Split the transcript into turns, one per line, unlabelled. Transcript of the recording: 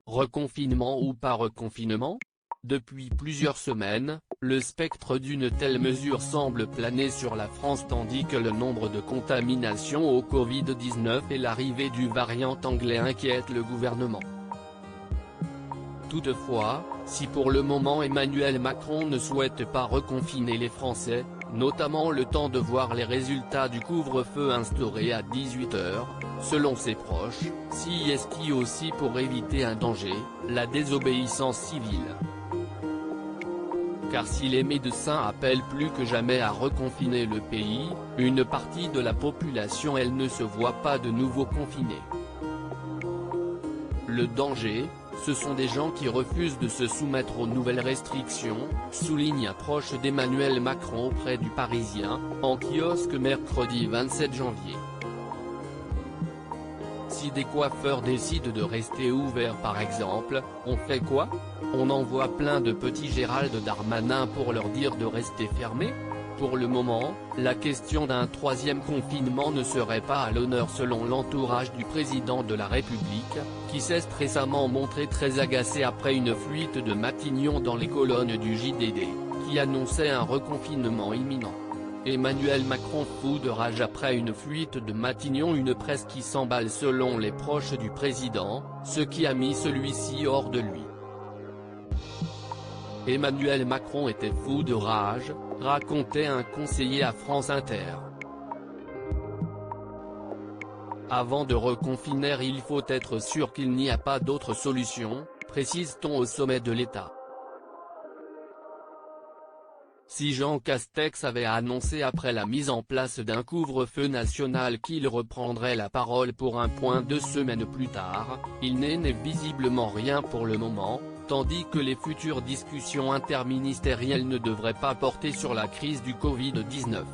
Reconfinement ou pas reconfinement? Depuis plusieurs semaines, le spectre d'une telle mesure semble planer sur la France tandis que le nombre de contaminations au Covid-19 et l'arrivée du variant anglais inquiètent le gouvernement. Toutefois, si pour le moment Emmanuel Macron ne souhaite pas reconfiner les Français, notamment le temps de voir les résultats du couvre-feu instauré à 18 h, selon ses proches, s'y est-il aussi pour éviter un danger, la désobéissance civile. Car si les médecins appellent plus que jamais à reconfiner le pays, une partie de la population elle ne se voit pas de nouveau confinée. Le danger, ce sont des gens qui refusent de se soumettre aux nouvelles restrictions, souligne un proche d'Emmanuel Macron auprès du Parisien, en kiosque mercredi 27 janvier. Si des coiffeurs décident de rester ouverts par exemple, on fait quoi? On envoie plein de petits Gérald Darmanin pour leur dire de rester fermés? Pour le moment, la question d'un troisième confinement ne serait pas à l'honneur selon l'entourage du président de la République, qui s'est récemment montré très agacé après une fuite de Matignon dans les colonnes du JDD, qui annonçait un reconfinement imminent. Emmanuel Macron fou de rage après une fuite de Matignon, une presse qui s'emballe selon les proches du président, ce qui a mis celui-ci hors de lui. Emmanuel Macron était fou de rage, racontait un conseiller à France Inter. Avant de reconfiner, il faut être sûr qu'il n'y a pas d'autre solution, précise-t-on au sommet de l'État. Si Jean Castex avait annoncé après la mise en place d'un couvre-feu national qu'il reprendrait la parole pour un point 2 semaines plus tard, il n'est visiblement rien pour le moment, tandis que les futures discussions interministérielles ne devraient pas porter sur la crise du Covid-19.